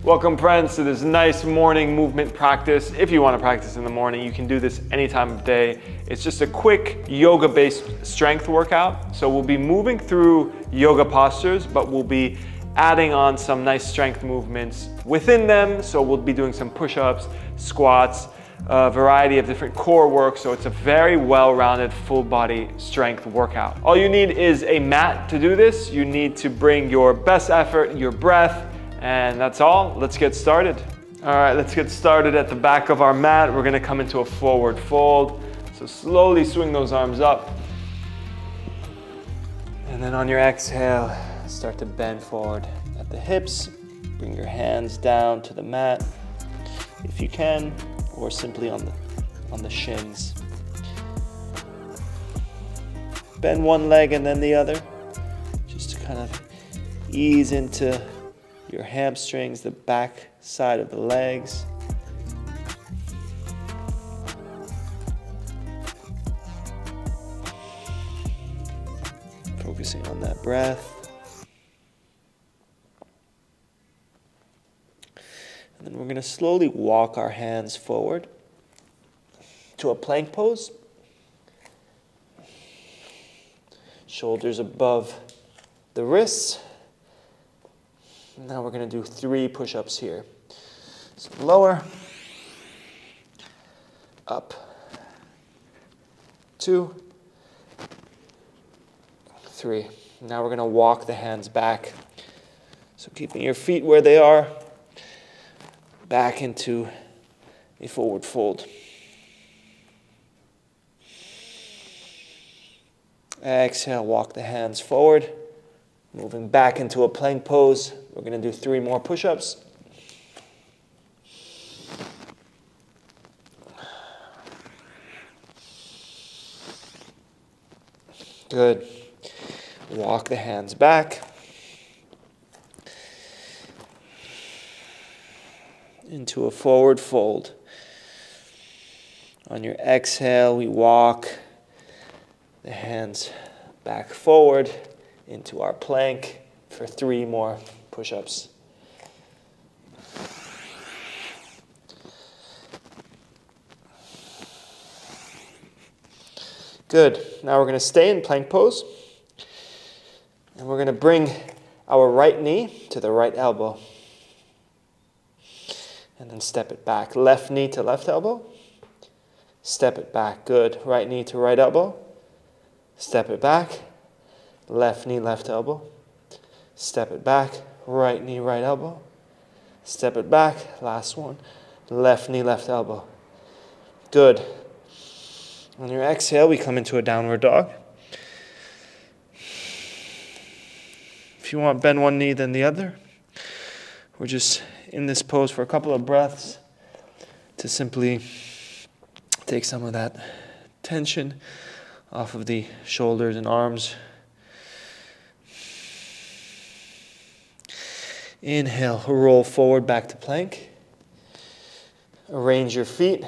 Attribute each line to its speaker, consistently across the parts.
Speaker 1: Welcome friends to this nice morning movement practice. If you want to practice in the morning, you can do this any time of day. It's just a quick yoga-based strength workout. So we'll be moving through yoga postures, but we'll be adding on some nice strength movements within them. So we'll be doing some push-ups, squats, a variety of different core work. So it's a very well-rounded full body strength workout. All you need is a mat to do this. You need to bring your best effort, your breath, and that's all. Let's get started. All right, let's get started at the back of our mat. We're gonna come into a forward fold. So slowly swing those arms up. And then on your exhale, start to bend forward at the hips. Bring your hands down to the mat if you can, or simply on the shins. Bend one leg and then the other, just to kind of ease into your hamstrings, the back side of the legs. Focusing on that breath. And then we're going to slowly walk our hands forward to a plank pose. Shoulders above the wrists. Now we're going to do 3 push-ups here. So lower, up, 2, 3. Now we're going to walk the hands back. So keeping your feet where they are, back into a forward fold. Exhale, walk the hands forward. Moving back into a plank pose. We're going to do 3 more push-ups. Good. Walk the hands back. Into a forward fold. On your exhale, we walk the hands back forward into our plank for 3 more push-ups. Good. Now we're going to stay in plank pose. And we're going to bring our right knee to the right elbow. And then step it back. Left knee to left elbow. Step it back. Good. Right knee to right elbow. Step it back. Left knee, left elbow. Step it back. Right knee, right elbow. Step it back. Last one. Left knee, left elbow. Good. On your exhale, we come into a downward dog. If you want, bend one knee, then the other. We're just in this pose for a couple of breaths to simply take some of that tension off of the shoulders and arms. Inhale, roll forward back to plank. Arrange your feet.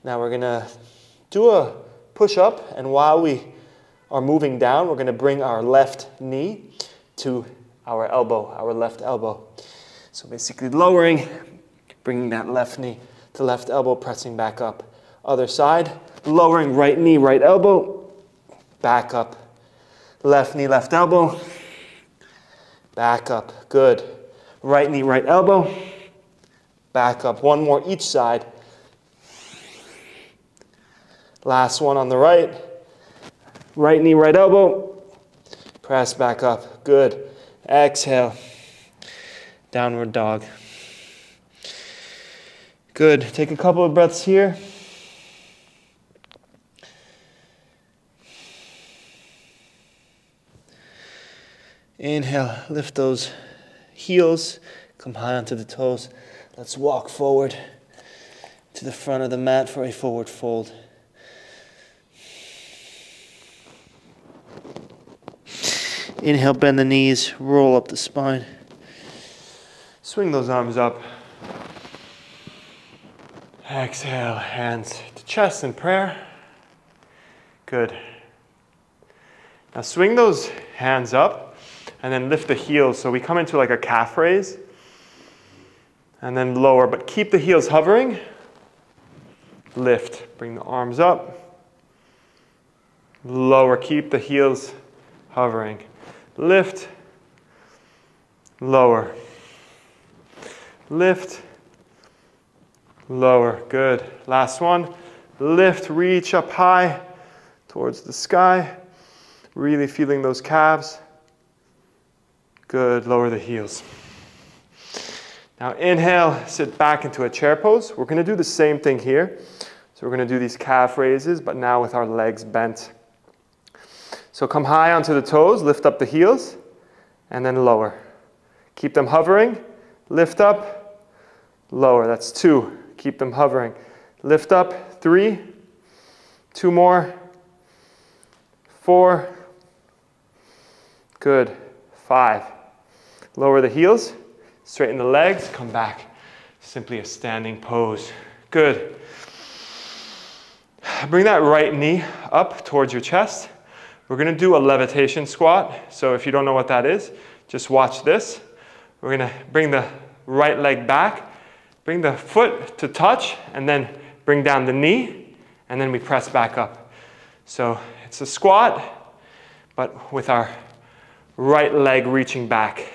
Speaker 1: Now we're going to do a push-up, and while we are moving down, we're going to bring our left knee to our elbow, our left elbow. So basically lowering, bringing that left knee to left elbow, pressing back up. Other side, lowering right knee, right elbow, back up. Left knee, left elbow. Back up, good. Right knee, right elbow. Back up, 1 more each side. Last one on the right. Right knee, right elbow. Press back up, good. Exhale, downward dog. Good, take a couple of breaths here. Inhale, lift those heels, come high onto the toes. Let's walk forward to the front of the mat for a forward fold. Inhale, bend the knees, roll up the spine. Swing those arms up. Exhale, hands to chest in prayer. Good. Now swing those hands up and then lift the heels. So we come into like a calf raise. and then lower, but keep the heels hovering. Lift, bring the arms up. Lower, keep the heels hovering. Lift, lower. Lift, lower. Good. Last one. Lift, reach up high towards the sky. Really feeling those calves. Good. Lower the heels. Now inhale, sit back into a chair pose. We're going to do the same thing here. So we're going to do these calf raises, but now with our legs bent. So come high onto the toes, lift up the heels, and then lower. Keep them hovering. Lift up, lower. That's 2. Keep them hovering. Lift up, 3. 2 more. 4. Good. 5. Lower the heels. Straighten the legs, come back. Simply a standing pose. Good. Bring that right knee up towards your chest. We're going to do a levitation squat. So if you don't know what that is, just watch this. We're going to bring the right leg back, bring the foot to touch, and then bring down the knee, and then we press back up. So it's a squat, but with our right leg reaching back.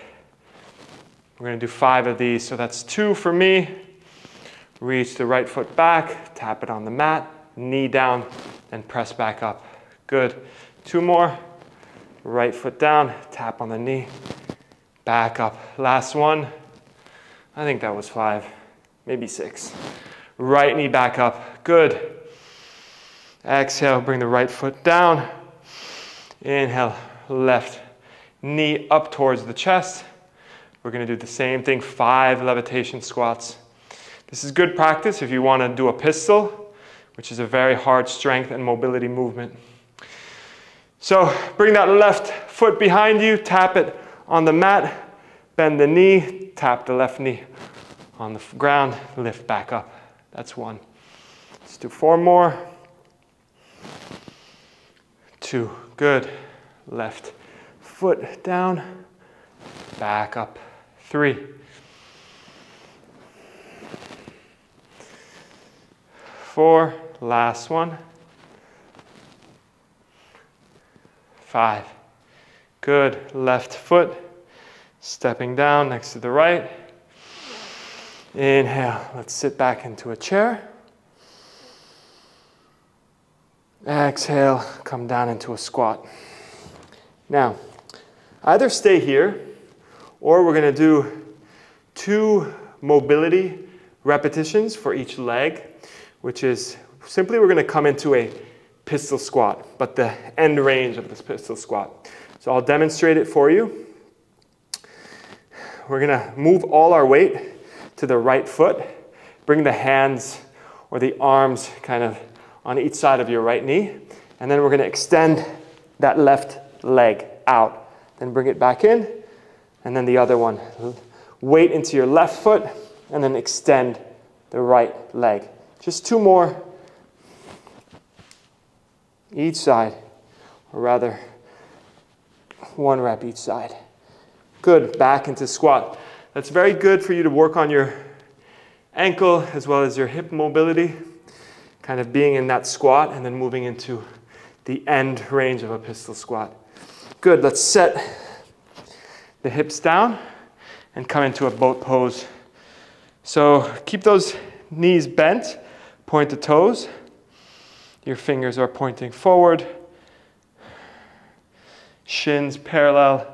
Speaker 1: We're going to do 5 of these, so that's 2 for me. Reach the right foot back, tap it on the mat, knee down, and press back up. Good. 2 more. Right foot down, tap on the knee, back up. Last one. I think that was 5, maybe 6. Right knee back up. Good. Exhale, bring the right foot down. Inhale, left knee up towards the chest. We're going to do the same thing, 5 levitation squats. This is good practice if you want to do a pistol, which is a very hard strength and mobility movement. So bring that left foot behind you, tap it on the mat, bend the knee, tap the left knee on the ground, lift back up. That's 1. Let's do 4 more. 2, good. Left foot down, back up. 3. 4, last one. 5. Good. Left foot stepping down next to the right. Inhale. Let's sit back into a chair. Exhale. Come down into a squat. Now, either stay here, or we're going to do 2 mobility repetitions for each leg, which is simply we're going to come into a pistol squat, but the end range of this pistol squat. So I'll demonstrate it for you. We're going to move all our weight to the right foot. Bring the hands or the arms kind of on each side of your right knee. And then we're going to extend that left leg out. Then bring it back in. And then the other one. Weight into your left foot and then extend the right leg. Just 2 more each side, or rather 1 rep each side. Good, back into squat. That's very good for you to work on your ankle as well as your hip mobility, kind of being in that squat and then moving into the end range of a pistol squat. Good, let's set the hips down and come into a boat pose. So keep those knees bent, point the toes. Your fingers are pointing forward. Shins parallel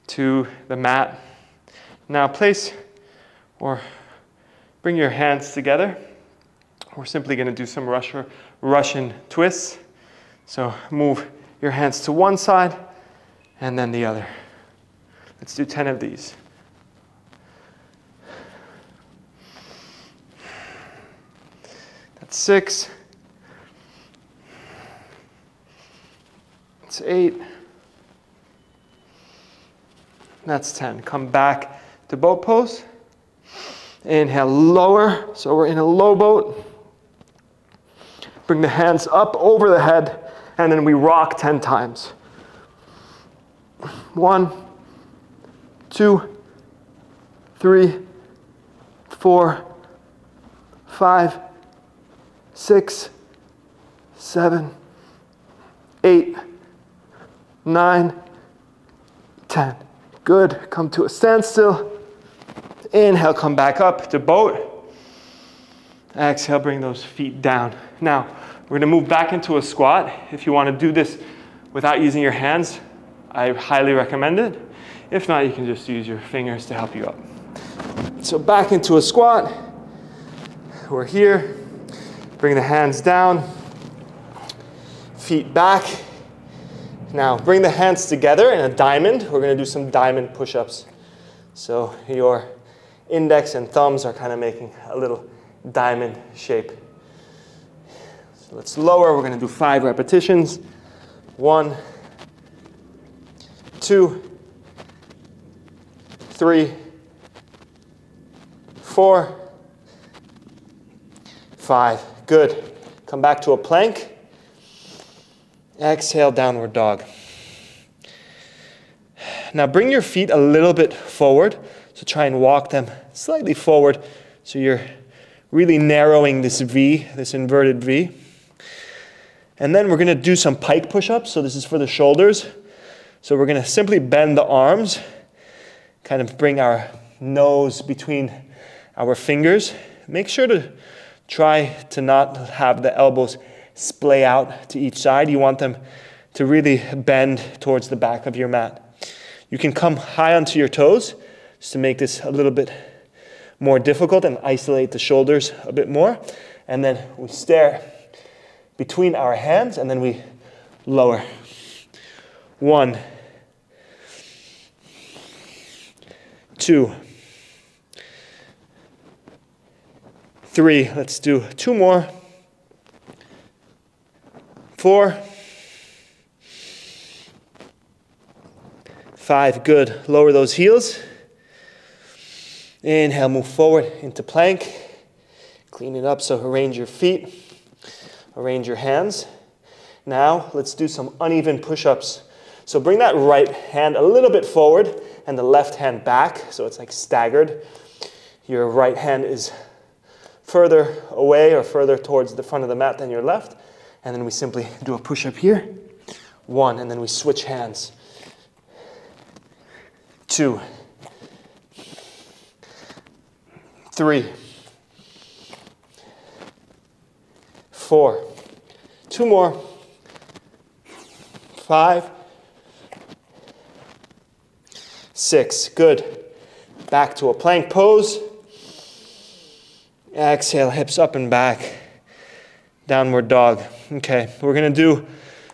Speaker 1: to the mat. Now place or bring your hands together. We're simply going to do some Russian twists. So move your hands to one side and then the other. Let's do 10 of these. That's 6. That's 8. That's 10. Come back to boat pose. Inhale, lower. So we're in a low boat. Bring the hands up over the head, and then we rock 10 times. 1, 2, 3, 4, 5, 6, 7, 8, 9, 10. Good. Come to a standstill. Inhale, come back up to boat. Exhale, bring those feet down. Now, we're gonna move back into a squat. If you wanna do this without using your hands, I highly recommend it. If not, you can just use your fingers to help you up. So back into a squat. We're here. Bring the hands down, feet back. Now bring the hands together in a diamond. We're gonna do some diamond push-ups. So your index and thumbs are kind of making a little diamond shape. So let's lower. We're going to do 5 repetitions. 1, 2, 3, 4, 5. Good. Come back to a plank. Exhale, downward dog. Now bring your feet a little bit forward. So try and walk them slightly forward so you're really narrowing this V, this inverted V. And then we're going to do some pike push-ups. So this is for the shoulders. So we're going to simply bend the arms, kind of bring our nose between our fingers. Make sure to try to not have the elbows splay out to each side. You want them to really bend towards the back of your mat. You can come high onto your toes just to make this a little bit more difficult and isolate the shoulders a bit more. And then we stare between our hands and then we lower. 1, 2, 3. Let's do 2 more. 4, 5. Good. Lower those heels. Inhale, move forward into plank. Clean it up, so arrange your feet, arrange your hands. Now, let's do some uneven push-ups. So bring that right hand a little bit forward and the left hand back, so it's like staggered. Your right hand is further away or further towards the front of the mat than your left. And then we simply do a push-up here. 1, and then we switch hands. 2, 3, 4, 2 more, 5, 6, good. Back to a plank pose. Exhale, hips up and back. Downward dog. Okay, we're gonna do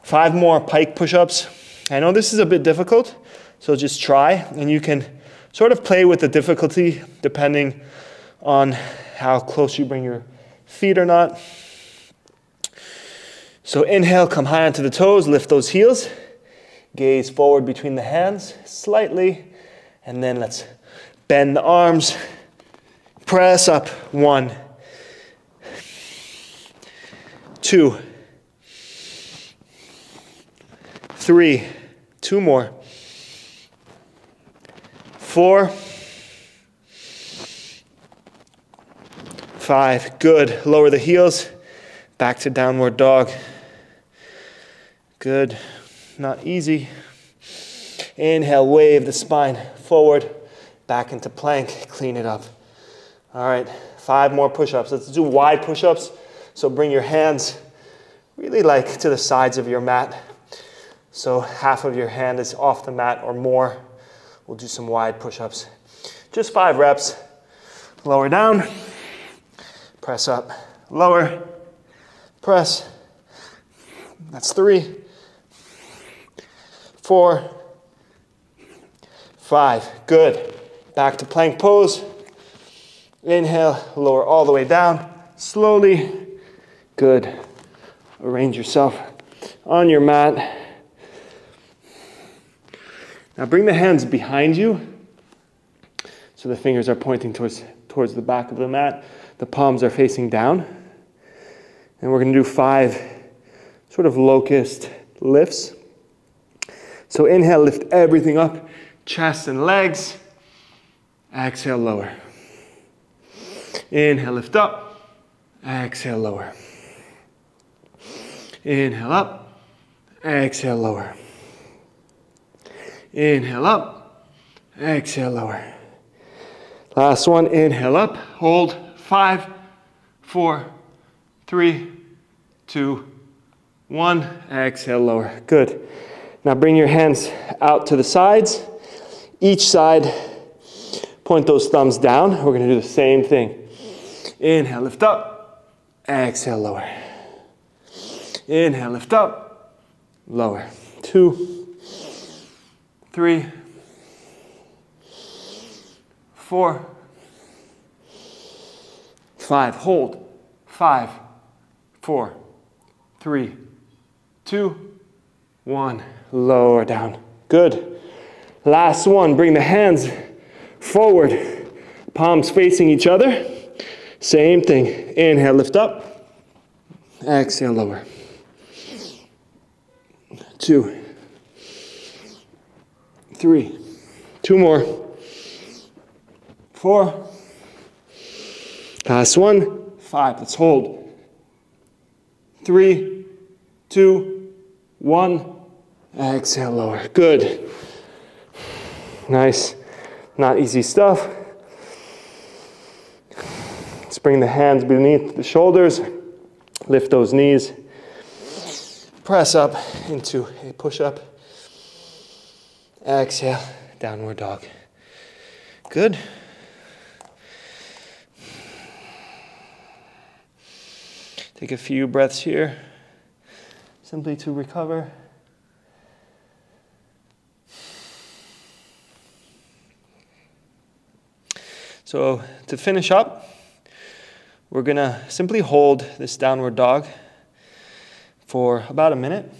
Speaker 1: 5 more pike push-ups. I know this is a bit difficult, so just try, and you can sort of play with the difficulty depending on how close you bring your feet or not. So inhale, come high onto the toes, lift those heels. Gaze forward between the hands slightly, and then let's bend the arms. Press up. 1, 2, 3, 2 more, 4, 5, good. Lower the heels, back to downward dog. Good, not easy. Inhale, wave the spine forward, back into plank, clean it up. All right, 5 more push-ups. Let's do wide push-ups. So bring your hands really like to the sides of your mat. So half of your hand is off the mat or more. We'll do some wide push-ups. Just 5 reps. Lower down, press up, lower, press. That's 3, 4, 5. Good. Back to plank pose. Inhale, lower all the way down, slowly. Good. Arrange yourself on your mat. Now bring the hands behind you so the fingers are pointing towards the back of the mat. The palms are facing down. And we're going to do 5 sort of locust lifts. So inhale, lift everything up, chest and legs. Exhale, lower. Inhale, lift up. Exhale, lower. Inhale up. Exhale, lower. Inhale up. Exhale, lower. Last one. Inhale up. Hold. 5, 4, 3, 2, 1. Exhale, lower. Good. Now bring your hands out to the sides. Each side, point those thumbs down. We're going to do the same thing. Inhale, lift up. Exhale, lower. Inhale, lift up. Lower. 2, 3, 4, 5. Hold. 5, 4, 3, 2, 1. Lower down. Good. Last one. Bring the hands forward. Palms facing each other. Same thing. Inhale, lift up. Exhale, lower. 2, 3. 2 more. 4. Last one. 5. Let's hold. 3, 2, 1. Exhale, lower. Good. Nice. Not easy stuff. Let's bring the hands beneath the shoulders. Lift those knees. Press up into a push-up. Exhale, downward dog. Good. Take a few breaths here, simply to recover. So to finish up, we're gonna simply hold this downward dog for about a minute.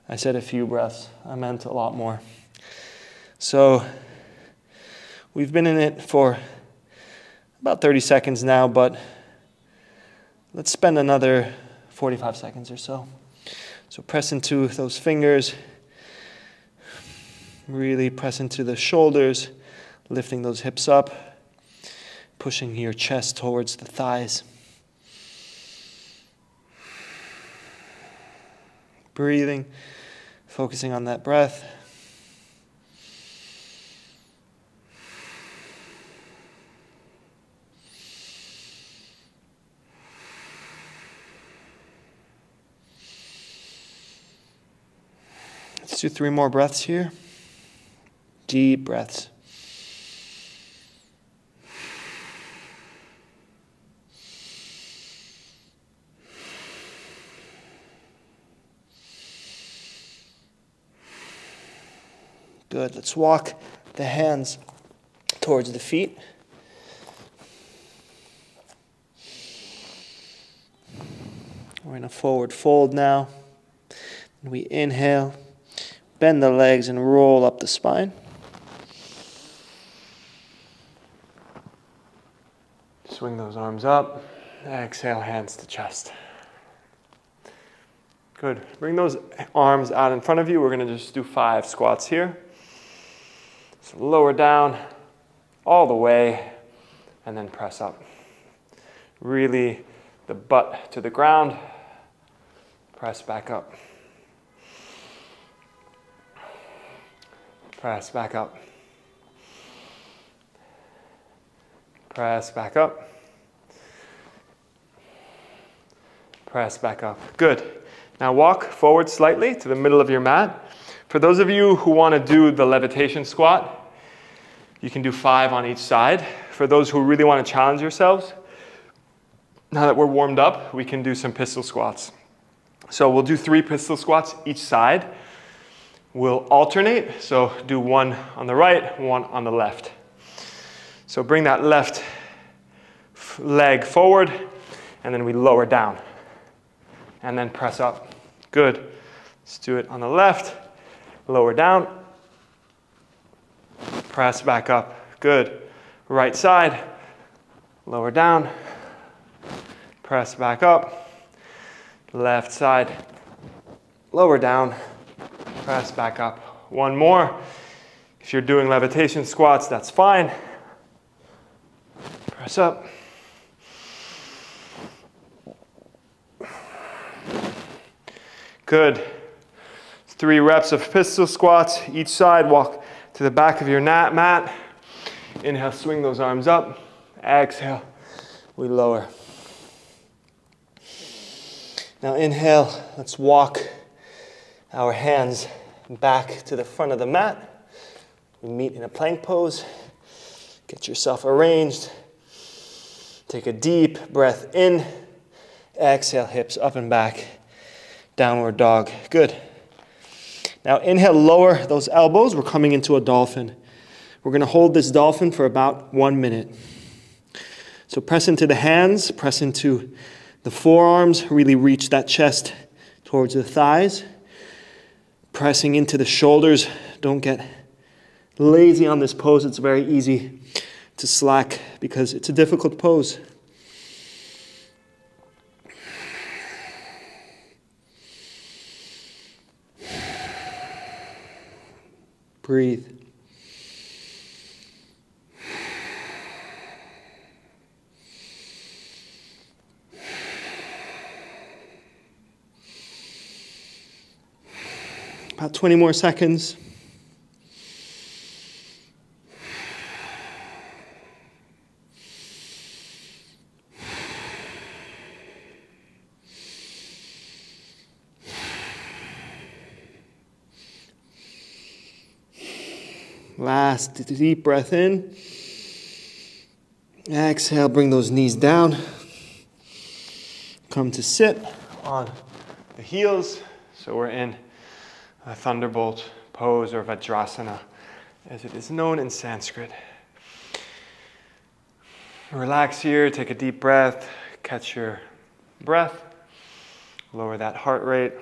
Speaker 1: I said a few breaths, I meant a lot more. So we've been in it for about 30 seconds now, but let's spend another 45 seconds or so. So press into those fingers, really press into the shoulders, lifting those hips up, pushing your chest towards the thighs. Breathing, focusing on that breath. Let's do 3 more breaths here. Deep breaths. Good. Let's walk the hands towards the feet. We're in a forward fold now. And we inhale, bend the legs and roll up the spine. Swing those arms up. Exhale, hands to chest. Good. Bring those arms out in front of you. We're going to just do 5 squats here. So lower down all the way and then press up. Really the butt to the ground. Press back up. Press back up. Press back up. Press back up. Good. Now walk forward slightly to the middle of your mat. For those of you who want to do the levitation squat, you can do 5 on each side. For those who really want to challenge yourselves, now that we're warmed up, we can do some pistol squats. So we'll do 3 pistol squats each side. We'll alternate, so do 1 on the right, 1 on the left. So bring that left leg forward, and then we lower down. And then press up. Good. Let's do it on the left. Lower down. Press back up. Good. Right side. Lower down. Press back up. Left side. Lower down. Press back up. 1 more. If you're doing levitation squats, that's fine. Press up. Good. 3 reps of pistol squats each side. Walk to the back of your mat. Inhale, swing those arms up. Exhale, we lower. Now inhale, let's walk our hands back to the front of the mat. We meet in a plank pose. Get yourself arranged. Take a deep breath in. Exhale, hips up and back. Downward dog. Good. Now inhale, lower those elbows. We're coming into a dolphin. We're going to hold this dolphin for about 1 minute. So press into the hands, press into the forearms, really reach that chest towards the thighs. Pressing into the shoulders. Don't get lazy on this pose. It's very easy to slack because it's a difficult pose. Breathe. About 20 more seconds. Last deep breath in. Exhale, bring those knees down. Come to sit on the heels. So we're in a thunderbolt pose, or Vajrasana, as it is known in Sanskrit. Relax here, take a deep breath, catch your breath, lower that heart rate.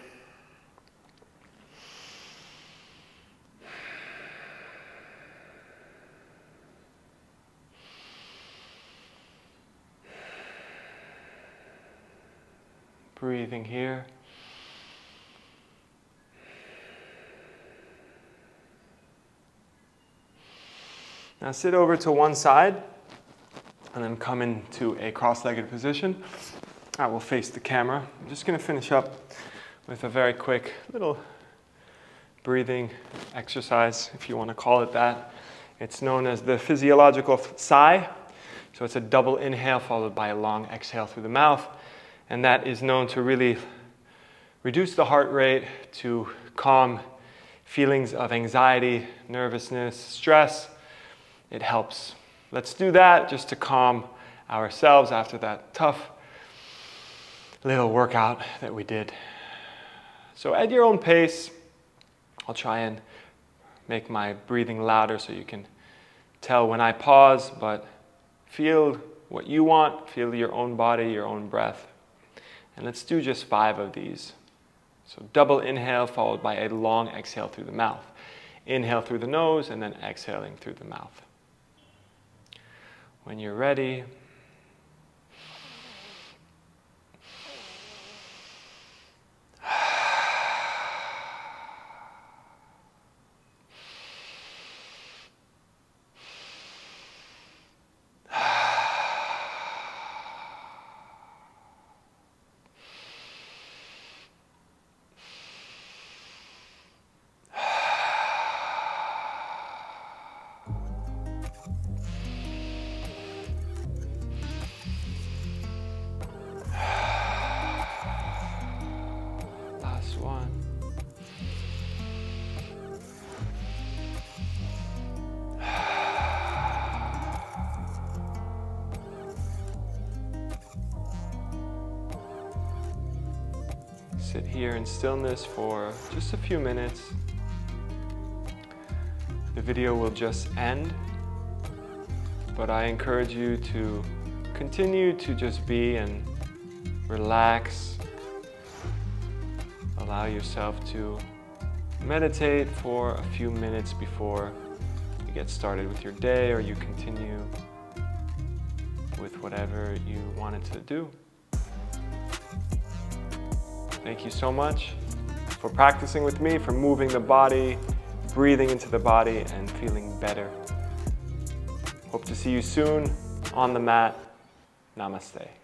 Speaker 1: Breathing here. Now sit over to one side and then come into a cross-legged position. I will face the camera. I'm just going to finish up with a very quick little breathing exercise, if you want to call it that. It's known as the physiological sigh. So it's a double inhale followed by a long exhale through the mouth. And that is known to really reduce the heart rate, to calm feelings of anxiety, nervousness, stress. It helps. Let's do that just to calm ourselves after that tough little workout that we did. So at your own pace, I'll try and make my breathing louder so you can tell when I pause, but feel what you want, feel your own body, your own breath. And let's do just 5 of these. So double inhale followed by a long exhale through the mouth. Inhale through the nose and then exhaling through the mouth. When you're ready, sit here in stillness for just a few minutes. The video will just end, but I encourage you to continue to just be and relax. Allow yourself to meditate for a few minutes before you get started with your day or you continue with whatever you wanted to do. Thank you so much for practicing with me, for moving the body, breathing into the body, and feeling better. Hope to see you soon. on the mat. Namaste.